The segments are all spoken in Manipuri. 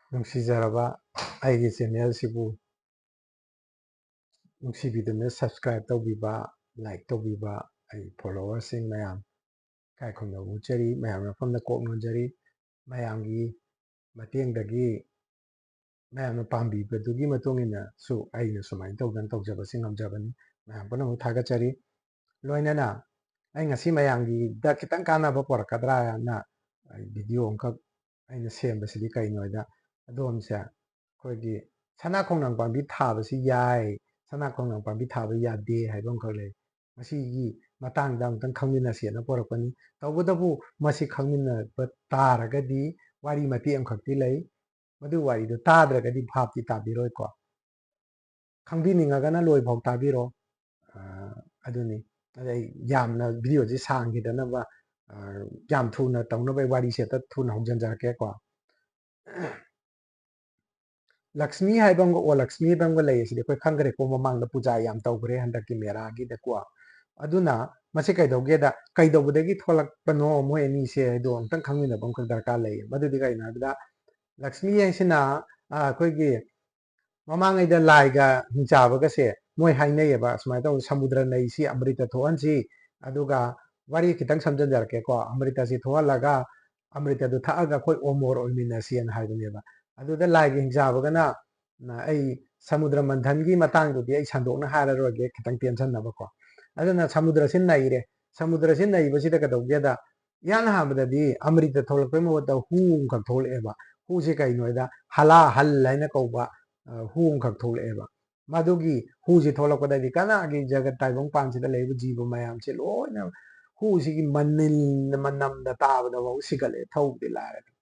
ꯅꯨꯡꯁꯤꯖꯔꯕ ꯑꯩꯒꯤ ꯆꯦꯅꯦꯜꯁꯤꯕꯨ ꯅꯨꯡꯁꯤꯕꯤꯗꯨꯅ ꯁꯕꯁꯀ꯭ꯔꯥꯏꯕ ꯇꯧꯕꯤꯕ ꯂꯥꯏꯛ ꯇꯧꯕꯤꯕ ꯑꯩ ꯐꯣꯂꯣꯋꯔꯁꯤꯡ ꯃꯌꯥꯝ ꯏꯀꯥꯏ ꯈꯨꯝꯅꯖꯔꯤ ꯃꯌꯥꯝ ꯃꯐꯝꯗ ꯀꯣꯛꯅꯖꯔꯤ ꯃꯌꯥꯝꯒꯤ ꯃꯇꯦꯡꯗꯒꯤ ꯃꯌꯥꯝꯅ ꯄꯥꯝꯕꯤꯕꯗꯨꯒꯤ ꯃꯇꯨꯡ ꯏꯟꯅꯁꯨ ꯑꯩꯅ ꯁꯨꯃꯥꯏꯅ ꯇꯧꯗꯅ ꯇꯧꯖꯕꯁꯤ ꯉꯝꯖꯕꯅꯤ ꯃꯌꯥꯝ ꯄꯨꯝꯅꯃꯛ ꯊꯥꯒꯠꯆꯔꯤ ꯂꯣꯏꯅꯅ ꯑꯩ ꯉꯁꯤ ꯃꯌꯥꯝꯒꯤꯗ ꯈꯤꯇꯪ ꯀꯥꯟꯅꯕ ꯄꯣꯔꯛꯀꯗ꯭ꯔꯥꯅ ꯚꯤꯗꯤꯑꯣ ꯑꯃꯈꯛ ꯑꯩꯅ ꯁꯦꯝꯕꯁꯤꯗꯤ ꯀꯩꯅꯣꯗ ꯑꯗꯣꯝꯁꯦ ꯑꯩꯈꯣꯏꯒꯤ ꯁꯅꯥ ꯈꯣꯡꯅꯥꯡ ꯄꯥꯝꯕꯤ ꯊꯥꯕꯁꯤ ꯌꯥꯏ ꯁꯅꯥ ꯈꯣꯡꯅꯥꯡ ꯄꯥꯝꯕꯤ ꯊꯥꯕ ꯌꯥꯗꯦ ꯍꯥꯏꯕ ꯑꯃꯈꯛ ꯂꯩ ꯃꯁꯤꯒꯤ ꯃꯇꯥꯡꯗ ꯑꯃꯨꯛꯇꯪ ꯈꯪꯃꯤꯟꯅꯁꯦꯅ ꯄꯣꯔꯛꯄꯅꯤ ꯇꯧꯕꯇꯕꯨ ꯃꯁꯤ ꯈꯪꯃꯤꯟꯅꯕ ꯇꯥꯔꯒꯗꯤ ꯋꯥꯔꯤ ꯃꯇꯦꯛ ꯑꯃꯈꯛꯇꯤ ꯂꯩ ꯃꯗꯨ ꯋꯥꯔꯤꯗꯣ ꯇꯥꯗ꯭ꯔꯒꯗꯤ ꯚꯥꯞꯇꯤ ꯇꯥꯕꯤꯔꯣꯏꯀꯣ ꯈꯪꯕꯤꯅꯤꯡꯉꯒꯅ ꯂꯣꯏꯐꯥꯎ ꯇꯥꯕꯤꯔꯣ ꯑꯗꯨꯅꯤ ꯑꯗꯩ ꯌꯥꯝꯅ ꯚꯤꯗꯤꯑꯣꯁꯤ ꯁꯥꯡꯈꯤꯗꯅꯕ ꯌꯥꯝ ꯊꯨꯅ ꯇꯧꯅꯕ ꯋꯥꯔꯤꯁꯦ ꯊꯨꯅ ꯍꯧꯖꯤꯟꯖꯔꯛꯀꯦꯀꯣ ꯂꯛꯁꯃꯤ ꯍꯥꯏꯕ ꯑꯃꯒ ꯑꯣ ꯂꯛꯁꯃꯤ ꯍꯥꯏꯕ ꯑꯃꯒ ꯂꯩ ꯑꯁꯤꯗꯤ ꯑꯩꯈꯣꯏ ꯈꯪꯈ꯭ꯔꯦꯀꯣ ꯃꯃꯥꯡꯗ ꯄꯨꯖꯥ ꯌꯥꯝ ꯇꯧꯈ꯭ꯔꯦ ꯍꯟꯗꯛꯀꯤ ꯃꯦꯔꯥꯒꯤꯗꯀꯣ ꯑꯗꯨꯅ ꯃꯁꯤ ꯀꯩꯗꯧꯒꯦꯗ ꯀꯩꯗꯧꯕꯗꯒꯤ ꯊꯣꯛꯂꯛꯄꯅꯣ ꯃꯣꯏ ꯑꯅꯤꯁꯦ ꯍꯥꯏꯗꯣ ꯑꯃꯨꯛꯇꯪ ꯈꯪꯃꯤꯟꯅꯕ ꯑꯃꯈꯛ ꯗꯔꯀꯥꯔ ꯂꯩ ꯃꯗꯨꯗꯤ ꯀꯩꯅꯣ ꯍꯥꯏꯕꯗ ꯂꯛꯁꯃꯤ ꯍꯥꯏꯁꯤꯅ ꯑꯩꯈꯣꯏꯒꯤ ꯃꯃꯥꯡꯉꯩꯗ ꯂꯥꯏꯒ ꯍꯤꯡꯆꯥꯕꯒꯁꯦ ꯃꯣꯏ ꯍꯥꯏꯅꯩꯌꯦꯕ ꯁꯨꯃꯥꯏꯅ ꯇꯧ ꯁꯃꯨꯗ꯭ꯔ ꯅꯩꯁꯤ ꯑꯃ꯭ꯔꯤꯇ ꯊꯣꯛꯍꯟꯁꯤ ꯑꯗꯨꯒ ꯋꯥꯔꯤ ꯈꯤꯇꯪ ꯁꯝꯖꯤꯟꯖꯔꯛꯀꯦꯀꯣ ꯑꯃ꯭ꯔꯤꯇꯁꯤ ꯊꯣꯛꯍꯜꯂꯒ ꯑꯃ꯭ꯔꯤꯇꯗꯨ ꯊꯛꯑꯒ ꯑꯩꯈꯣꯏ ꯑꯣꯃꯣꯔ ꯑꯣꯏꯃꯤꯟꯅꯁꯦꯅ ꯍꯥꯏꯕꯅꯦꯕ ꯑꯗꯨꯗ ꯂꯥꯏꯒ ꯍꯤꯡꯆꯥꯕꯒꯅ ꯑꯩ ꯁꯃꯨꯗ꯭ꯔ ꯃꯟꯊꯟꯒꯤ ꯃꯇꯥꯡꯗꯨꯗꯤ ꯑꯩ ꯁꯟꯗꯣꯛꯅ ꯍꯥꯏꯔꯔꯣꯏꯒꯦ ꯈꯤꯇꯪ ꯇꯦꯟꯁꯟꯅꯕꯀꯣ ꯑꯗꯨꯅ ꯁꯃꯨꯗ꯭ꯔꯁꯤ ꯅꯩꯔꯦ ꯁꯃꯨꯗ꯭ꯔꯁꯤ ꯅꯩꯕꯁꯤꯗ ꯀꯩꯗꯧꯒꯦꯗ ꯏꯍꯥꯟ ꯍꯥꯟꯕꯗꯗꯤ ꯑꯃ꯭ꯔꯤꯇ ꯊꯣꯛꯂꯛꯄꯩ ꯃꯍꯨꯠꯇ ꯍꯨ ꯑꯃꯈꯛ ꯊꯣꯛꯂꯛꯑꯦꯕ ꯍꯨꯁꯤ ꯀꯩꯅꯣꯗ ꯍꯂꯥ ꯍꯜ ꯍꯥꯏꯅ ꯀꯧꯕ ꯍꯨ ꯑꯃꯈꯛ ꯊꯣꯛꯂꯛꯑꯦꯕ ꯃꯗꯨꯒꯤ ꯍꯨꯁꯤ ꯊꯣꯛꯂꯛꯄꯗꯗꯤ ꯀꯅꯥꯒꯤ ꯖꯒꯠ ꯇꯥꯏꯕꯪꯄꯥꯟꯁꯤꯗ ꯂꯩꯔꯤꯕ ꯖꯤꯕ ꯃꯌꯥꯝꯁꯦ ꯂꯣꯏꯅ ꯍꯨꯁꯤꯒꯤ ꯃꯅꯝꯗ ꯇꯥꯕꯗꯐꯥꯎ ꯁꯤꯒꯠꯂꯦ ꯊꯧꯕꯗꯤ ꯂꯥꯏꯔꯗꯅ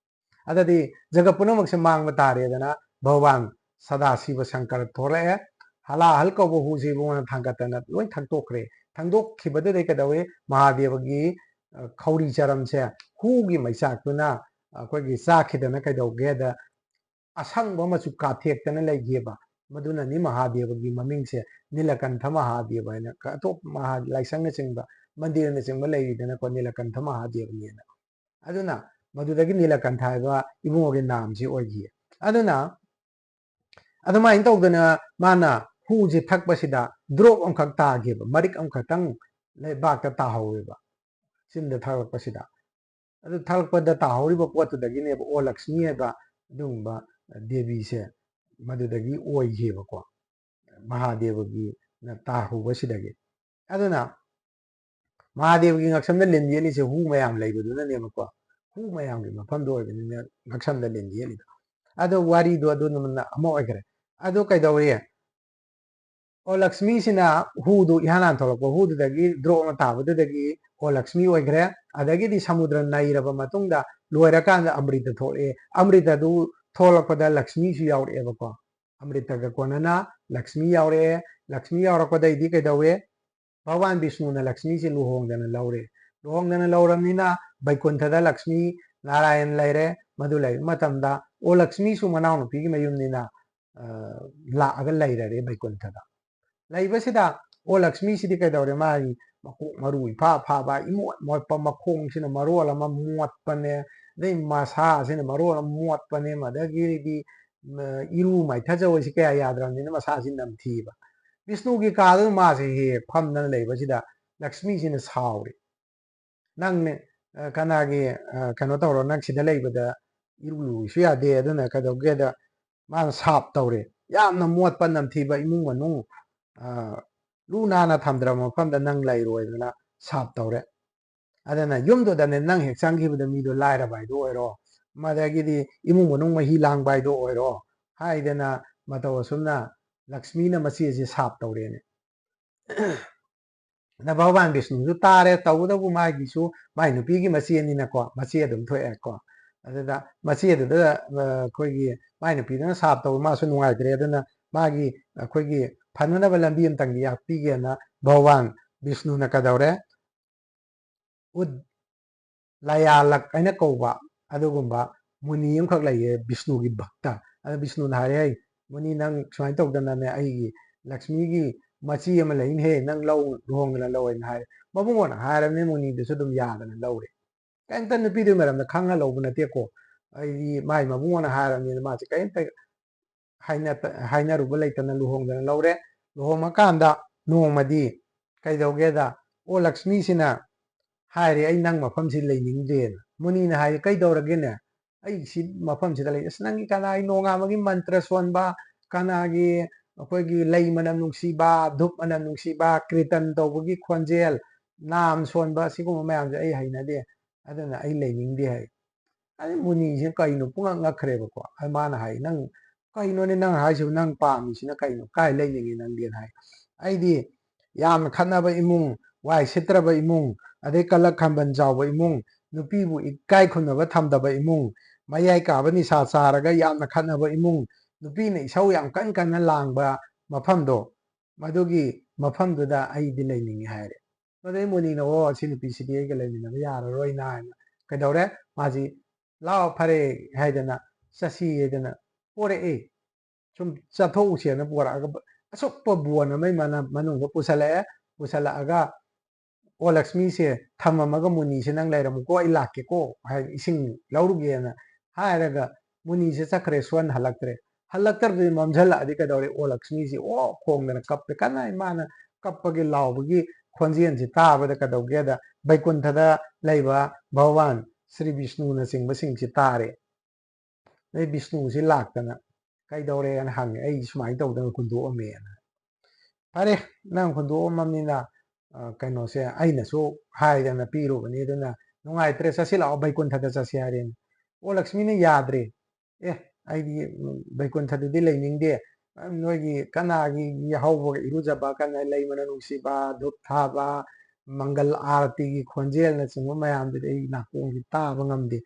ꯑꯗꯨꯗꯤ ꯖꯒꯠ ꯄꯨꯝꯅꯃꯛꯁꯦ ꯃꯥꯡꯕ ꯇꯥꯔꯦꯗꯅ ꯚꯒꯋꯥꯟ ꯁꯗꯥꯁꯤꯕ ꯁꯪꯀꯔ ꯊꯣꯛꯂꯛꯑꯦ ꯍꯂꯥꯍꯜ ꯀꯧꯕ ꯍꯨꯁꯤ ꯃꯉꯣꯟꯗ ꯊꯥꯡꯒꯠꯇꯅ ꯂꯣꯏ ꯊꯪꯗꯣꯛꯈ꯭ꯔꯦ ꯊꯪꯗꯣꯛꯈꯤꯕꯗꯨꯗꯩ ꯀꯩꯗꯧꯋꯤ ꯃꯍꯥꯗꯦꯕꯒꯤ ꯈꯧꯔꯤ ꯆꯔꯝꯁꯦ ꯍꯨꯒꯤ ꯃꯩꯆꯥꯛꯇꯨꯅ ꯑꯩꯈꯣꯏꯒꯤ ꯆꯥꯈꯤꯗꯅ ꯀꯩꯗꯧꯒꯦꯗ ꯑꯁꯪꯕ ꯃꯆꯨ ꯀꯥꯊꯦꯛꯇꯅ ꯂꯩꯒꯦꯕ ꯃꯗꯨꯅꯅꯤ ꯃꯍꯥꯗꯦꯕꯒꯤ ꯃꯃꯤꯡꯁꯦ ꯅꯤꯂꯀꯟꯊ ꯃꯍꯥꯗꯦꯕ ꯍꯥꯏꯅ ꯑꯇꯣꯞꯄ ꯂꯥꯏꯁꯪꯅꯆꯤꯡꯕ ꯃꯟꯗꯤꯔꯅꯆꯤꯡꯕ ꯂꯩꯔꯤꯗꯅꯀꯣ ꯅꯤꯂꯀꯟꯊ ꯃꯍꯥꯗꯦꯕꯅꯦꯅ ꯑꯗꯨꯅ ꯃꯗꯨꯗꯒꯤ ꯅꯤꯂꯀꯟꯊ ꯍꯥꯏꯕ ꯏꯕꯨꯡꯉꯣꯒꯤ ꯅꯥꯝꯁꯤ ꯑꯣꯏꯈꯤꯌꯦ ꯑꯗꯨꯅ ꯑꯗꯨꯃꯥꯏꯅ ꯇꯧꯗꯅ ꯃꯥꯅ ꯍꯨꯁꯦ ꯊꯛꯄꯁꯤꯗ ꯗ꯭ꯔꯣꯞ ꯑꯃꯈꯛ ꯇꯥꯈꯤꯕ ꯃꯔꯤꯛ ꯑꯃꯈꯛꯇꯪ ꯂꯩꯕꯥꯛꯇ ꯇꯥꯍꯧꯋꯦꯕ ꯆꯤꯟꯗ ꯊꯛꯂꯛꯄꯁꯤꯗ ꯑꯗꯨ ꯊꯛꯂꯛꯄꯗ ꯇꯥꯍꯧꯔꯤꯕ ꯄꯣꯠꯇꯨꯗꯒꯤꯅꯦꯕ ꯑꯣ ꯂꯛꯁꯃꯤ ꯍꯥꯏꯕ ꯑꯗꯨꯒꯨꯝꯕ ꯗꯦꯕꯤꯁꯦ ꯃꯗꯨꯗꯒꯤ ꯑꯣꯏꯈꯤꯕꯀꯣ ꯃꯍꯥꯗꯦꯕꯒꯤ ꯇꯥꯍꯧꯕꯁꯤꯗꯒꯤ ꯑꯗꯨꯅ ꯃꯍꯥꯗꯦꯕꯒꯤ ꯉꯛꯁꯝꯗ ꯂꯤꯟ ꯌꯦꯠꯂꯤꯁꯦ ꯍꯨ ꯃꯌꯥꯝ ꯂꯩꯕꯗꯨꯅꯅꯦꯕꯀꯣ ꯍꯨ ꯃꯌꯥꯝꯒꯤ ꯃꯐꯝꯗꯣ ꯑꯣꯏꯕꯅꯤꯅ ꯉꯛꯁꯝꯗ ꯂꯤꯟ ꯌꯦꯠꯂꯤꯗꯣ ꯑꯗꯣ ꯋꯥꯔꯤꯗꯣ ꯑꯗꯨꯅ ꯑꯃ ꯑꯣꯏꯈ꯭ꯔꯦ ꯑꯗꯨ ꯀꯩꯗꯧꯋꯤ ꯑꯣ ꯂꯛꯁꯃꯤꯁꯤꯅ ꯍꯨꯗꯨ ꯏꯍꯥꯟ ꯍꯥꯟ ꯊꯣꯛꯂꯛꯄ ꯍꯨꯗꯨꯗꯒꯤ ꯗ꯭ꯔꯣꯞ ꯑꯃ ꯇꯥꯕꯗꯨꯗꯒꯤ ꯑꯣ ꯂꯛꯁꯃꯤ ꯑꯣꯏꯈ꯭ꯔꯦ ꯑꯗꯒꯤꯗꯤ ꯁꯃꯨꯗ꯭ꯔ ꯅꯩꯔꯕ ꯃꯇꯨꯡꯗ ꯂꯣꯏꯔꯀꯥꯟꯗ ꯑꯃ꯭ꯔꯤꯇ ꯊꯣꯛꯂꯛꯑꯦ ꯑꯃ꯭ꯔꯤꯇꯗꯨ ꯊꯣꯛꯂꯛꯄꯗ ꯂꯛꯁꯃꯤꯁꯨ ꯌꯥꯎꯔꯛꯑꯦꯕꯀꯣ ꯑꯃ꯭ꯔꯤꯇꯒ ꯀꯣꯟꯅꯅ ꯂꯛꯁꯃꯤ ꯌꯥꯎꯔꯛꯑꯦ ꯂꯛꯁꯃꯤ ꯌꯥꯎꯔꯛꯄꯗꯩꯗꯤ ꯀꯩꯗꯧꯋꯦ ꯚꯒꯋꯥꯟ ꯕꯤꯁꯅꯨꯅ ꯂꯛꯁꯃꯤꯁꯤ ꯂꯨꯍꯣꯡꯗꯅ ꯂꯧꯔꯦ ꯂꯨꯍꯣꯡꯗꯅ ꯂꯧꯔꯕꯅꯤꯅ ꯕꯩꯀꯨꯟꯊꯗ ꯂꯛꯁꯃꯤ ꯅꯥꯔꯥꯌꯟ ꯂꯩꯔꯦ ꯃꯗꯨ ꯂꯩꯕ ꯃꯇꯝꯗ ꯑꯣ ꯂꯛꯁꯃꯤꯁꯨ ꯃꯅꯥꯎꯅꯨꯄꯤꯒꯤ ꯃꯌꯨꯝꯅꯤꯅ ꯂꯥꯛꯑꯒ ꯂꯩꯔꯔꯦ ꯕꯩꯀꯨꯟꯊꯗ ꯂꯩꯕꯁꯤꯗ ꯑꯣ ꯂꯛꯁꯃꯤꯁꯤꯗꯤ ꯀꯩꯗꯧꯔꯦ ꯃꯥꯒꯤ ꯃꯀꯣꯛ ꯃꯔꯨ ꯏꯐꯥ ꯐꯥꯕ ꯏꯃꯣꯠ ꯃꯣꯠꯄ ꯃꯈꯣꯡꯁꯤꯅ ꯃꯔꯣꯜ ꯑꯃ ꯃꯣꯠꯄꯅꯦ ꯑꯗꯩ ꯃꯁꯥꯁꯤꯅ ꯃꯔꯣꯜ ꯑꯃ ꯃꯣꯠꯄꯅꯦ ꯃꯗꯒꯤꯗꯤ ꯏꯔꯨ ꯃꯥꯏꯊꯖꯕꯁꯤ ꯀꯌꯥ ꯌꯥꯗ꯭ꯔꯕꯅꯤꯅ ꯃꯁꯥꯁꯤ ꯅꯝꯊꯤꯕ ꯕꯤꯁꯅꯨꯒꯤ ꯀꯥꯗꯨꯗ ꯃꯥꯁꯦ ꯍꯦꯛ ꯐꯝꯗꯅ ꯂꯩꯕꯁꯤꯗ ꯂꯛꯁꯃꯤꯁꯤꯅ ꯁꯥꯎꯔꯤ ꯅꯪꯅꯦ ꯀꯅꯥꯒꯤ ꯀꯩꯅꯣ ꯇꯧꯔꯣ ꯅꯪ ꯁꯤꯗ ꯂꯩꯕꯗ ꯏꯔꯨ ꯂꯨꯁꯨ ꯌꯥꯗꯦ ꯑꯗꯨꯅ ꯀꯩꯗꯧꯒꯦꯗ ꯃꯥꯅ ꯁꯥꯞ ꯇꯧꯔꯦ ꯌꯥꯝꯅ ꯃꯣꯠꯄ ꯅꯝꯊꯤꯕ ꯏꯃꯨꯡ ꯃꯅꯨꯡ ꯂꯨ ꯅꯥꯟꯅ ꯊꯝꯗ꯭ꯔꯕ ꯃꯐꯝꯗ ꯅꯪ ꯂꯩꯔꯣꯏꯗꯅ ꯁꯥꯞ ꯇꯧꯔꯦ ꯑꯗꯨꯅ ꯌꯨꯝꯗꯨꯗꯅꯦ ꯅꯪ ꯍꯦꯛ ꯆꯪꯈꯤꯕꯗ ꯃꯤꯗꯣ ꯂꯥꯏꯔꯕ ꯍꯥꯏꯗꯣ ꯑꯣꯏꯔꯣ ꯃꯗꯒꯤꯗꯤ ꯏꯃꯨꯡ ꯃꯅꯨꯡ ꯃꯍꯤ ꯂꯥꯡꯕ ꯍꯥꯏꯗꯣ ꯑꯣꯏꯔꯣ ꯍꯥꯏꯗꯅ ꯃꯇꯧ ꯑꯁꯨꯝꯅ ꯂꯛꯁꯃꯤꯅ ꯃꯆꯦꯁꯦ ꯁꯥꯞ ꯇꯧꯔꯦꯅꯦ ꯚꯒꯋꯥꯟ ꯕꯤꯁꯅꯨꯁꯨ ꯇꯥꯔꯦ ꯇꯧꯕꯇꯕꯨ ꯃꯥꯒꯤꯁꯨ ꯃꯥꯏ ꯅꯨꯄꯤꯒꯤ ꯃꯆꯦꯅꯤꯅꯀꯣ ꯃꯆꯦ ꯑꯗꯨꯝ ꯊꯣꯛꯑꯦꯀꯣ ꯑꯗꯨꯗ ꯃꯆꯦꯗꯨꯗ ꯑꯩꯈꯣꯏꯒꯤ ꯃꯥꯏ ꯅꯨꯄꯤꯗꯨꯅ ꯁꯥꯞ ꯇꯧꯕ ꯃꯥꯁꯨ ꯅꯨꯡꯉꯥꯏꯇ꯭ꯔꯦ ꯑꯗꯨꯅ ꯃꯥꯒꯤ ꯑꯩꯈꯣꯏꯒꯤ ꯐꯅꯅꯕ ꯂꯝꯕꯤ ꯑꯃꯇꯪꯗꯤ ꯌꯥꯛꯄꯤꯒꯦꯅ ꯚꯒꯋꯥꯟ ꯕꯤꯁꯅꯨꯅ ꯀꯩꯗꯧꯔꯦ ꯂꯌꯥꯂꯛ ꯍꯥꯏꯅ ꯀꯧꯕ ꯑꯗꯨꯒꯨꯝꯕ ꯃꯨꯅꯤ ꯑꯃꯈꯛ ꯂꯩꯌꯦ ꯕꯤꯁꯅꯨꯒꯤ ꯚꯛꯇ ꯑꯗ ꯕꯤꯁꯅꯨꯅ ꯍꯥꯏꯔꯦ ꯍꯩ ꯃꯨꯅꯤ ꯅꯪ ꯁꯨꯃꯥꯏꯅ ꯇꯧꯗꯅꯅꯦ ꯑꯩꯒꯤ ꯂꯛꯁꯃꯤꯒꯤ ꯃꯆꯤ ꯑꯃ ꯂꯩꯅꯦꯍꯦ ꯅꯪ ꯂꯨꯍꯣꯡꯗꯅ ꯂꯧꯅ ꯍꯥꯏꯔꯦ ꯃꯕꯨꯡꯉꯣꯅ ꯍꯥꯏꯔꯕꯅꯤ ꯃꯨꯅꯤꯗꯨꯁꯨ ꯑꯗꯨꯝ ꯌꯥꯗꯅ ꯂꯧꯔꯦ ꯀꯩꯝꯇ ꯅꯨꯄꯤꯗꯨꯒꯤ ꯃꯔꯝꯗ ꯈꯪꯉ ꯂꯧꯕ ꯅꯠꯇꯦꯀꯣ ꯑꯩꯗꯤ ꯃꯥꯏ ꯃꯕꯨꯡꯉꯣꯅ ꯍꯥꯏꯔꯕꯅꯤꯅ ꯃꯥꯁꯦ ꯀꯔꯤꯝꯇ ꯍꯥꯏꯅꯔꯨꯕ ꯂꯩꯇꯅ ꯂꯨꯍꯣꯡꯗꯅ ꯂꯧꯔꯦ ꯂꯨꯍꯣꯡꯉꯀꯥꯟꯗ ꯅꯣꯡꯃꯗꯤ ꯀꯩꯗꯧꯒꯦꯗ ꯑꯣ ꯂꯛꯁꯃꯤꯁꯤꯅ ꯍꯥꯏꯔꯦ ꯑꯩ ꯅꯪ ꯃꯐꯝꯁꯤ ꯂꯩꯅꯤꯡꯗꯦꯅ ꯃꯨꯅꯤꯅ ꯍꯥꯏꯔꯦ ꯀꯩꯗꯧꯔꯒꯦꯅꯦ ꯑꯩ ꯁꯤ ꯃꯐꯝꯁꯤꯗ ꯂꯩ ꯑꯁ ꯅꯪꯒꯤ ꯀꯅꯥꯒꯤ ꯅꯣꯡꯉꯥꯟꯕꯒꯤ ꯃꯟꯇ꯭ꯔ ꯁꯣꯟꯕ ꯀꯅꯥꯒꯤ ꯑꯩꯈꯣꯏꯒꯤ ꯂꯩ ꯃꯅꯝ ꯅꯨꯡꯁꯤꯕ ꯙꯨꯞ ꯃꯅꯝ ꯅꯨꯡꯁꯤꯕ ꯀ꯭ꯔꯤꯇꯟ ꯇꯧꯕꯒꯤ ꯈꯣꯟꯖꯦꯜ ꯅꯥꯝ ꯁꯣꯟꯕ ꯑꯁꯤꯒꯨꯝꯕ ꯃꯌꯥꯝꯁꯦ ꯑꯩ ꯍꯩꯅꯗꯦ ꯑꯗꯨꯅ ꯑꯩ ꯂꯩꯅꯤꯡꯗꯦ ꯍꯥꯏ ꯑꯗꯩ ꯃꯨꯅꯤꯁꯦ ꯀꯩꯅꯣ ꯄꯨꯡꯉꯛ ꯉꯛꯈ꯭ꯔꯦꯕꯀꯣ ꯃꯥꯅ ꯍꯥꯏ ꯅꯪ ꯀꯩꯅꯣꯅꯦ ꯅꯪ ꯍꯥꯏꯁꯤꯕꯨ ꯅꯪ ꯄꯥꯝꯃꯤꯁꯤꯅ ꯀꯩꯅꯣ ꯀꯥꯏ ꯂꯩꯅꯤꯡꯉꯤ ꯅꯪꯗꯤꯅ ꯍꯥꯏ ꯑꯩꯗꯤ ꯌꯥꯝꯅ ꯈꯠꯅꯕ ꯏꯃꯨꯡ ꯋꯥꯏ ꯁꯤꯠꯇ꯭ꯔꯕ ꯏꯃꯨꯡ ꯑꯗꯩ ꯀꯂꯛ ꯈꯝꯕꯟ ꯆꯥꯎꯕ ꯏꯃꯨꯡ ꯅꯨꯄꯤꯕꯨ ꯏꯀꯥꯏ ꯈꯨꯝꯅꯕ ꯊꯝꯗꯕ ꯏꯃꯨꯡ ꯃꯌꯥꯏ ꯀꯥꯕ ꯅꯤꯁꯥ ꯆꯥꯔꯒ ꯌꯥꯝꯅ ꯈꯠꯅꯕ ꯏꯃꯨꯡ ꯅꯨꯄꯤꯅ ꯏꯁꯧ ꯌꯥꯝ ꯀꯟꯅ ꯂꯥꯡꯕ ꯃꯐꯝꯗꯣ ꯃꯗꯨꯒꯤ ꯃꯐꯝꯗꯨꯗ ꯑꯩꯗꯤ ꯂꯩꯅꯤꯡꯉꯤ ꯍꯥꯏꯔꯦ ꯑꯗꯩ ꯃꯨꯅꯤꯅ ꯑꯣ ꯁꯤ ꯅꯨꯄꯤꯁꯤꯗꯤ ꯑꯩꯒ ꯂꯩꯃꯤꯟꯅꯕ ꯌꯥꯔꯔꯣꯏꯅ ꯍꯥꯏꯅ ꯀꯩꯗꯧꯔꯦ ꯃꯥꯁꯤ ꯂꯥꯛꯑꯣ ꯐꯔꯦ ꯍꯥꯏꯗꯅ ꯆꯠꯁꯤ ꯍꯥꯏꯗꯅ ꯄꯣꯔꯛꯑꯦ ꯁꯨꯝ ꯆꯠꯊꯣꯛꯎꯁꯦꯅ ꯄꯣꯔꯛꯑꯒ ꯑꯁꯨꯛꯄ ꯕꯣꯟ ꯑꯃꯒꯤ ꯃꯅꯨꯡꯗ ꯄꯨꯁꯜꯂꯛꯑꯒ ꯑꯣ ꯂꯛꯁꯃꯤꯁꯦ ꯊꯝꯃꯝꯃꯒ ꯃꯨꯅꯤꯁꯦ ꯅꯪ ꯂꯩꯔꯝꯃꯨꯀꯣ ꯑꯩ ꯂꯥꯛꯀꯦꯀꯣ ꯍꯥꯏ ꯏꯁꯤꯡ ꯂꯧꯔꯨꯒꯦꯅ ꯍꯥꯏꯔꯒ ꯃꯨꯅꯤꯁꯦ ꯆꯠꯈ꯭ꯔꯦ ꯁꯣꯟ ꯍꯜꯂꯛꯇ꯭ꯔꯕꯗꯤ ꯃꯝꯁꯤꯜꯂꯛꯑꯗꯤ ꯀꯩꯗꯧꯔꯦ ꯑꯣ ꯂꯛꯁꯃꯤꯁꯦ ꯑꯣ ꯈꯣꯡꯗꯅ ꯀꯞꯄꯦ ꯀꯟꯅ ꯃꯥꯅ ꯀꯞꯄꯒꯤ ꯂꯥꯎꯕꯒꯤ ꯈꯣꯟꯖꯦꯜꯁꯤ ꯇꯥꯕꯗ ꯀꯩꯗꯧꯒꯦꯗ ꯕꯩꯀꯨꯟꯊꯗ ꯂꯩꯕ ꯚꯒꯋꯥꯟ ꯁ꯭ꯔꯤ ꯕꯤꯁꯅꯨꯅꯆꯤꯡꯕꯁꯤꯡꯁꯤ ꯇꯥꯔꯦ ꯑꯗꯩ ꯕꯤꯁꯅꯨꯁꯤ ꯂꯥꯛꯇꯅ ꯀꯩꯗꯧꯔꯦꯅ ꯍꯪꯉꯦ ꯑꯩ ꯁꯨꯃꯥꯏꯅ ꯇꯧꯗꯅ ꯍꯨꯟꯗꯣꯛꯑꯝꯃꯦꯅ ꯐꯔꯦ ꯅꯪ ꯍꯨꯟꯗꯣꯛꯑꯝꯃꯕꯅꯤꯅ ꯀꯩꯅꯣꯁꯦ ꯑꯩꯅꯁꯨ ꯍꯥꯏꯗꯅ ꯄꯤꯔꯨꯕꯅꯤ ꯑꯗꯨꯅ ꯅꯨꯡꯉꯥꯏꯇ꯭ꯔꯦ ꯆꯠꯁꯤ ꯂꯥꯛꯑꯣ ꯕꯩꯀꯨꯟꯊꯗ ꯆꯠꯁꯤ ꯍꯥꯏꯔꯦꯅꯦ ꯑꯣ ꯂꯛꯁꯃꯤꯅ ꯌꯥꯗ꯭ꯔꯦ ꯑꯦ ꯑꯩꯗꯤ ꯕꯩꯀꯨꯟꯊꯗꯨꯗꯤ ꯂꯩꯅꯤꯡꯗꯦ ꯅꯣꯏꯒꯤ ꯀꯅꯥꯒꯤ ꯌꯥꯍꯧꯕꯒ ꯏꯔꯨꯖꯕ ꯀꯅꯥ ꯂꯩ ꯃꯅ ꯅꯨꯡꯁꯤꯕ ꯙꯨꯞ ꯊꯥꯕ ꯃꯪꯒꯜ ꯑꯥꯔꯇꯤꯒꯤ ꯈꯣꯟꯖꯦꯜꯅꯆꯤꯡꯕ ꯃꯌꯥꯝꯗꯨꯗꯤ ꯑꯩ ꯅꯥꯀꯣꯡꯁꯤ ꯇꯥꯕ ꯉꯝꯗꯦ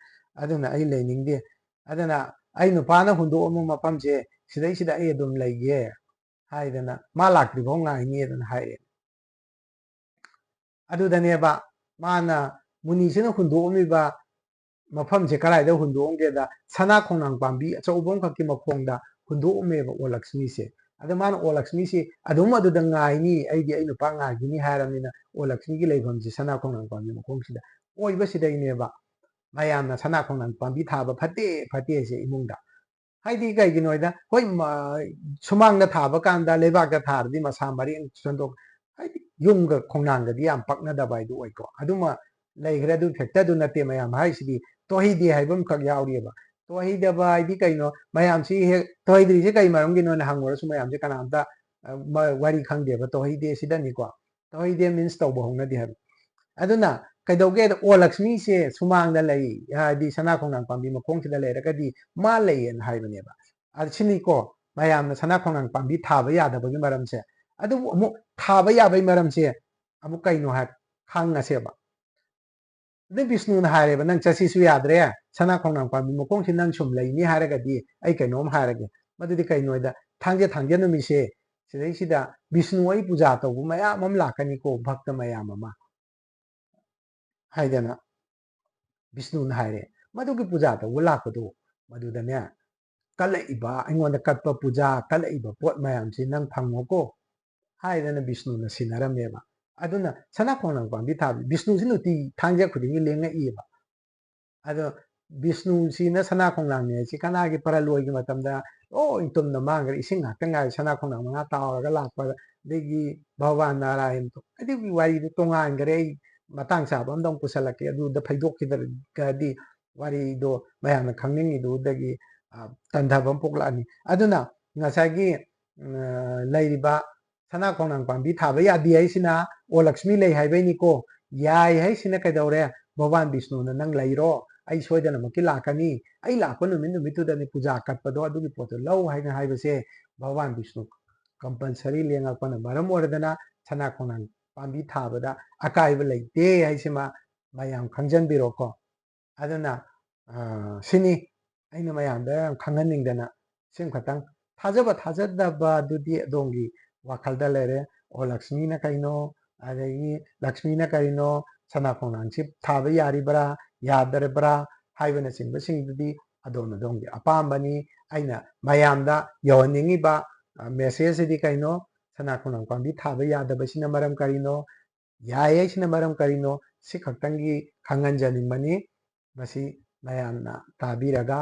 ꯑꯗꯨꯅ ꯑꯩ ꯂꯩꯅꯤꯡꯗꯦ ꯑꯗꯨꯅ ꯑꯩ ꯅꯨꯄꯥꯅ ꯍꯨꯟꯗꯣꯛꯑꯝꯕ ꯃꯐꯝꯁꯦ ꯁꯤꯗꯩꯁꯤꯗ ꯑꯩ ꯑꯗꯨꯝ ꯂꯩꯒꯦ ꯍꯥꯏꯗꯅ ꯃꯥ ꯂꯥꯛꯇ꯭ꯔꯤꯐꯥꯎ ꯉꯥꯏꯅꯤꯗꯅ ꯍꯥꯏꯔꯦ ꯑꯗꯨꯗꯅꯦꯕ ꯃꯥꯅ ꯃꯨꯅꯤꯁꯤꯅ ꯍꯨꯟꯗꯣꯛꯑꯝꯃꯤꯕ ꯃꯐꯝꯁꯦ ꯀꯗꯥꯏꯗ ꯍꯨꯟꯗꯣꯛꯑꯝꯒꯦꯗ ꯁꯅꯥ ꯈꯣꯡꯅꯥꯡ ꯄꯥꯝꯕꯤ ꯑꯆꯧꯕ ꯑꯃꯈꯛꯀꯤ ꯃꯈꯣꯡꯗ ꯍꯨꯟꯗꯣꯛꯑꯝꯃꯦꯕ ꯑꯣ ꯂꯛꯁꯃꯤꯁꯦ ꯑꯗ ꯃꯥꯅ ꯑꯣ ꯂꯛꯁꯃꯤꯁꯤ ꯑꯗꯨꯝ ꯑꯗꯨꯗ ꯉꯥꯏꯅꯤ ꯑꯩꯗꯤ ꯑꯩ ꯅꯨꯄꯥ ꯉꯥꯏꯈꯤꯅꯤ ꯍꯥꯏꯔꯕꯅꯤꯅ ꯑꯣ ꯂꯛꯁꯃꯤꯒꯤ ꯂꯩꯐꯝꯁꯤ ꯁꯅꯥ ꯈꯣꯡꯅꯥꯡ ꯄꯥꯝꯕꯤ ꯃꯈꯣꯡꯁꯤꯗ ꯑꯣꯏꯕꯁꯤꯗꯩꯅꯦꯕ ꯃꯌꯥꯝꯅ ꯁꯅꯥ ꯈꯣꯡꯅꯥꯡ ꯄꯥꯝꯕꯤ ꯊꯥꯕ ꯐꯠꯇꯦ ꯐꯠꯇꯦꯁꯦ ꯏꯃꯨꯡꯗ ꯍꯥꯏꯗꯤ ꯀꯩꯒꯤꯅꯣꯗ ꯍꯣꯏ ꯁꯨꯃꯥꯡꯗ ꯊꯥꯕ ꯀꯥꯟꯗ ꯂꯩꯕꯥꯛꯇ ꯊꯥꯔꯗꯤ ꯃꯁꯥ ꯃꯔꯦꯡ ꯁꯟꯗꯣꯛ ꯍꯥꯏꯗꯤ ꯌꯨꯝꯒ ꯈꯣꯡꯅꯥꯡꯒꯗꯤ ꯌꯥꯝ ꯄꯛꯅꯗꯕ ꯍꯥꯏꯗꯨ ꯑꯣꯏꯀꯣ ꯑꯗꯨꯃ ꯂꯩꯈ꯭ꯔꯦ ꯑꯗꯨ ꯐꯦꯛꯇꯔꯗꯨ ꯅꯠꯇꯦ ꯃꯌꯥꯝ ꯍꯥꯏꯔꯤꯁꯤꯗꯤ ꯇꯣꯍꯩꯗꯦ ꯍꯥꯏꯕ ꯑꯃꯈꯛ ꯌꯥꯎꯔꯤꯑꯕ ꯇꯣꯍꯩꯗꯕ ꯍꯥꯏꯗꯤ ꯀꯩꯅꯣ ꯃꯌꯥꯝꯁꯤ ꯍꯦꯛ ꯇꯣꯍꯩꯗ꯭ꯔꯤꯁꯦ ꯀꯩ ꯃꯔꯝꯒꯤꯅꯣꯅ ꯍꯪꯉꯨꯔꯁꯨ ꯃꯌꯥꯝꯁꯦ ꯀꯅꯥꯝꯇ ꯋꯥꯔꯤ ꯈꯪꯗꯦꯕ ꯇꯣꯍꯩꯗꯦ ꯁꯤꯗꯅꯤꯀꯣ ꯇꯣꯍꯩꯗꯦ ꯃꯤꯟꯁ ꯇꯧꯕ ꯍꯧꯅꯗꯦ ꯍꯥꯏꯕ ꯑꯗꯨꯅ ꯀꯩꯗꯧꯒꯦꯗ ꯑꯣ ꯂꯛꯁꯃꯤꯁꯦ ꯁꯨꯃꯥꯡꯗ ꯂꯩ ꯍꯥꯏꯗꯤ ꯁꯅꯥ ꯈꯣꯡꯅꯥꯡ ꯄꯥꯝꯕꯤ ꯃꯈꯣꯡꯁꯤꯗ ꯂꯩꯔꯒꯗꯤ ꯃꯥ ꯂꯩꯌꯦꯅ ꯍꯥꯏꯕꯅꯦꯕ ꯁꯤꯅꯤꯀꯣ ꯃꯌꯥꯝꯅ ꯁꯅꯥ ꯈꯣꯡꯅꯥꯡ ꯄꯥꯝꯕꯤ ꯊꯥꯕ ꯌꯥꯗꯕꯒꯤ ꯃꯔꯝꯁꯦ ꯑꯗꯨꯕꯨ ꯑꯃꯨꯛ ꯊꯥꯕ ꯌꯥꯕꯒꯤ ꯃꯔꯝꯁꯦ ꯑꯃꯨꯛ ꯀꯩꯅꯣ ꯍꯥꯏ ꯈꯪꯉꯁꯦꯕ ꯑꯗꯩ ꯕꯤꯁꯅꯨꯅ ꯍꯥꯏꯔꯦꯕ ꯅꯪ ꯆꯠꯁꯤꯁꯨ ꯌꯥꯗ꯭ꯔꯦ ꯁꯅꯥ ꯈꯣꯡꯅꯥꯡ ꯄꯥꯝꯕꯤ ꯃꯈꯣꯡꯁꯤ ꯅꯪ ꯁꯨꯝ ꯂꯩꯅꯤ ꯍꯥꯏꯔꯒꯗꯤ ꯑꯩ ꯀꯩꯅꯣꯝ ꯍꯥꯏꯔꯒꯦ ꯃꯗꯨꯗꯤ ꯀꯩꯅꯣꯗ ꯊꯥꯡꯖ ꯅꯨꯃꯤꯠꯁꯦ ꯁꯤꯗꯩꯁꯤꯗ ꯕꯤꯁꯅꯨ ꯑꯩ ꯄꯨꯖꯥ ꯇꯧꯕ ꯃꯌꯥꯝ ꯑꯃ ꯂꯥꯛꯀꯅꯤꯀꯣ ꯚꯛꯇ ꯃꯌꯥꯝ ꯑꯃ ꯍꯥꯏꯗꯅ ꯕꯤꯁꯅꯨꯅ ꯍꯥꯏꯔꯦ ꯃꯗꯨꯒꯤ ꯄꯨꯖꯥ ꯇꯧꯕ ꯂꯥꯛꯄꯗꯣ ꯃꯗꯨꯗꯅꯦ ꯀꯠꯂꯛꯏꯕ ꯑꯩꯉꯣꯟꯗ ꯀꯠꯄ ꯄꯨꯖꯥ ꯀꯠꯂꯛꯏꯕ ꯄꯣꯠ ꯃꯌꯥꯝꯁꯤ ꯅꯪ ꯐꯪꯉꯣꯀꯣ ꯍꯥꯏꯗꯅ ꯕꯤꯁꯅꯨꯅ ꯁꯤꯟꯅꯔꯝꯃꯦꯕ ꯑꯗꯨꯅ ꯁꯅꯥ ꯈꯣꯡꯅꯥꯡ ꯄꯥꯝꯕꯤ ꯊꯥꯕ ꯕꯤꯁꯅꯨꯁꯤ ꯅꯨꯡꯇꯤ ꯊꯥꯡꯖ ꯈꯨꯗꯤꯡꯒꯤ ꯂꯦꯡꯉꯛꯏꯑꯕ ꯑꯗꯣ ꯕꯤꯁꯅꯨꯁꯤꯅ ꯁꯅꯥ ꯈꯣꯡꯅꯥꯡꯅꯦ ꯁꯤ ꯀꯅꯥꯒꯤ ꯄꯔꯂꯣꯏꯒꯤ ꯃꯇꯝꯗ ꯂꯣꯏ ꯇꯨꯝꯅ ꯃꯥꯡꯈ꯭ꯔꯦ ꯏꯁꯤꯡ ꯉꯥꯛꯇ ꯉꯥꯏꯔꯦ ꯁꯅꯥ ꯈꯣꯡꯅꯥꯡ ꯃꯉꯥ ꯇꯥꯎꯔꯒ ꯂꯥꯛꯄ ꯑꯗꯒꯤ ꯚꯒꯋꯥꯟ ꯅꯥꯔꯥꯌꯟ ꯑꯗꯨꯒꯤ ꯋꯥꯔꯤꯗꯨ ꯇꯣꯉꯥꯟꯈꯔꯦ ꯑꯩ ꯃꯇꯥꯡ ꯆꯥꯕ ꯑꯝꯗ ꯑꯃꯨꯛ ꯄꯨꯁꯜꯂꯛꯀꯦ ꯑꯗꯨꯗ ꯐꯩꯗꯣꯛꯈꯤꯗ꯭ꯔꯒꯗꯤ ꯋꯥꯔꯤꯗꯣ ꯃꯌꯥꯝꯅ ꯈꯪꯅꯤꯡꯉꯤꯗꯨꯗꯒꯤ ꯇꯟꯊꯕ ꯑꯃ ꯄꯣꯛꯂꯛꯑꯅꯤ ꯑꯗꯨꯅ ꯉꯁꯥꯏꯒꯤ ꯂꯩꯔꯤꯕ ꯁꯅꯥ ꯈꯣꯡꯅꯥꯡ ꯄꯥꯝꯕꯤ ꯊꯥꯕ ꯌꯥꯗꯦ ꯍꯥꯏꯁꯤꯅ ꯑꯣ ꯂꯛꯁꯃꯤ ꯂꯩ ꯍꯥꯏꯕꯩꯅꯤꯀꯣ ꯌꯥꯏ ꯍꯥꯏꯁꯤꯅ ꯀꯩꯗꯧꯔꯦ ꯚꯒꯋꯥꯟ ꯕꯤꯁꯅꯨꯅ ꯅꯪ ꯂꯩꯔꯣ ꯑꯩ ꯁꯣꯏꯗꯅꯃꯛꯀꯤ ꯂꯥꯛꯀꯅꯤ ꯑꯩ ꯂꯥꯛꯄ ꯅꯨꯃꯤꯠꯇꯨꯗꯅꯤ ꯄꯨꯖꯥ ꯀꯠꯄꯗꯣ ꯑꯗꯨꯒꯤ ꯄꯣꯠꯇꯣ ꯂꯧ ꯍꯥꯏꯅ ꯍꯥꯏꯕꯁꯦ ꯚꯒꯋꯥꯟ ꯕꯤꯁꯅꯨ ꯀꯝꯄꯜꯁꯔꯤ ꯂꯦꯡꯉꯛꯄꯅ ꯃꯔꯝ ꯑꯣꯏꯔꯗꯅ ꯁꯅꯥ ꯈꯣꯡꯅꯥꯡ ꯄꯥꯝꯕꯤ ꯊꯥꯕꯗ ꯑꯀꯥꯏꯕ ꯂꯩꯇꯦ ꯍꯥꯏꯁꯤꯃ ꯃꯌꯥꯝ ꯈꯪꯖꯟꯕꯤꯔꯣꯀꯣ ꯑꯗꯨꯅ ꯁꯤꯅꯤ ꯑꯩꯅ ꯃꯌꯥꯝꯗ ꯌꯥꯝ ꯈꯪꯍꯟꯅꯤꯡꯗꯅ ꯁꯤꯝ ꯈꯛꯇꯪ ꯊꯥꯖꯕ ꯊꯥꯖꯗꯕꯗꯨꯗꯤ ꯑꯗꯣꯝꯒꯤ ꯋꯥꯈꯜꯗ ꯂꯩꯔꯦ ꯑꯣ ꯂꯛꯁꯃꯤꯅ ꯀꯩꯅꯣ ꯑꯗꯒꯤ ꯂꯛꯁꯃꯤꯅ ꯀꯔꯤꯅꯣ ꯁꯅꯥ ꯈꯣꯡꯅꯥꯡꯁꯤ ꯊꯥꯕ ꯌꯥꯔꯤꯕ꯭ꯔꯥ ꯌꯥꯗꯔꯕ꯭ꯔꯥ ꯍꯥꯏꯕꯅꯆꯤꯡꯕꯁꯤꯡꯗꯨꯗꯤ ꯑꯗꯣꯝꯒꯤ ꯑꯄꯥꯝꯕꯅꯤ ꯑꯩꯅ ꯃꯌꯥꯝꯗ ꯌꯧꯍꯟꯅꯤꯡꯉꯤꯕ ꯃꯦꯁꯦꯖꯁꯤꯗꯤ ꯀꯩꯅꯣ ꯁꯅꯥ ꯈꯣꯡꯅꯥꯡ ꯄꯥꯝꯕꯤ ꯊꯥꯕ ꯌꯥꯗꯕꯁꯤꯅ ꯃꯔꯝ ꯀꯔꯤꯅꯣ ꯌꯥꯏ ꯍꯥꯏꯁꯤꯅ ꯃꯔꯝ ꯀꯔꯤꯅꯣ ꯁꯤ ꯈꯛꯇꯪꯒꯤ ꯈꯪꯍꯟꯖꯅꯤꯡꯕꯅꯤ ꯃꯁꯤ ꯃꯌꯥꯝꯅ ꯇꯥꯕꯤꯔꯒ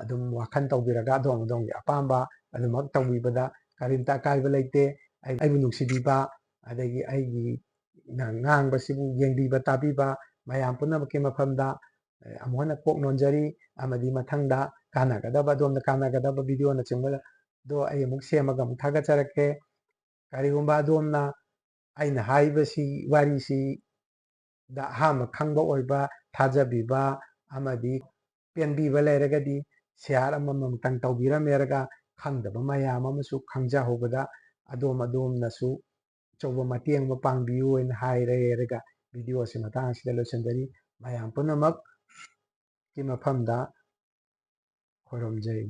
ꯑꯗꯨꯝ ꯋꯥꯈꯜ ꯇꯧꯕꯤꯔꯒ ꯑꯗꯣꯝꯒꯤ ꯑꯄꯥꯝꯕ ꯑꯗꯨꯃꯛ ꯇꯧꯕꯤꯕꯗ ꯀꯔꯤꯝꯇ ꯑꯀꯥꯏꯕ ꯂꯩꯇꯦ ꯑꯩꯕꯨ ꯅꯨꯡꯁꯤꯕꯤꯕ ꯑꯗꯒꯤ ꯑꯩꯒꯤ ꯉꯥꯡꯕꯁꯤꯕꯨ ꯌꯦꯡꯕꯤꯕ ꯇꯥꯕꯤꯕ ꯃꯌꯥꯝ ꯄꯨꯝꯅꯃꯛꯀꯤ ꯃꯐꯝꯗ ꯑꯃꯨꯛ ꯍꯟꯅ ꯀꯣꯛ ꯅꯣꯟꯖꯔꯤ ꯑꯃꯗꯤ ꯃꯊꯪꯗ ꯀꯥꯟꯅꯒꯗꯕ ꯑꯗꯣꯝꯗ ꯀꯥꯟꯅꯒꯗꯕ ꯚꯤꯗꯤꯑꯣꯅꯆꯤꯡꯕꯗꯣ ꯑꯩ ꯑꯃꯨꯛ ꯁꯦꯝꯃꯒ ꯑꯃꯨꯛ ꯊꯥꯒꯠꯆꯔꯛꯀꯦ ꯀꯔꯤꯒꯨꯝꯕ ꯑꯗꯣꯝꯅ ꯑꯩꯅ ꯍꯥꯏꯔꯤꯕꯁꯤ ꯋꯥꯔꯤꯁꯤꯗ ꯑꯍꯥꯟꯕ ꯈꯪꯕ ꯑꯣꯏꯕ ꯊꯥꯖꯕꯤꯕ ꯑꯃꯗꯤ ꯄꯦꯟꯕꯤꯕ ꯂꯩꯔꯒꯗꯤ ꯁꯤꯌꯥꯔ ꯑꯃꯃꯝꯇꯪ ꯇꯧꯕꯤꯔꯝꯃꯦꯔꯒ ꯈꯪꯗꯕ ꯃꯌꯥꯝ ꯑꯃꯁꯨ ꯈꯪꯖꯍꯧꯕꯗ ꯑꯗꯣꯝꯅꯁꯨ ꯑꯆꯧꯕ ꯃꯇꯦꯡ ꯑꯃ ꯄꯥꯡꯕꯤꯌꯨ ꯍꯥꯏꯅ ꯍꯥꯏꯔꯒ ꯚꯤꯗꯤꯑꯣꯁꯤ ꯃꯇꯥꯡ ꯑꯁꯤꯗ ꯂꯣꯏꯁꯤꯟꯖꯔꯤ ꯃꯌꯥꯝ ꯄꯨꯝꯅꯃꯛꯀꯤ ꯃꯐꯝꯗ ꯈꯣꯏꯔꯨꯝꯖꯩ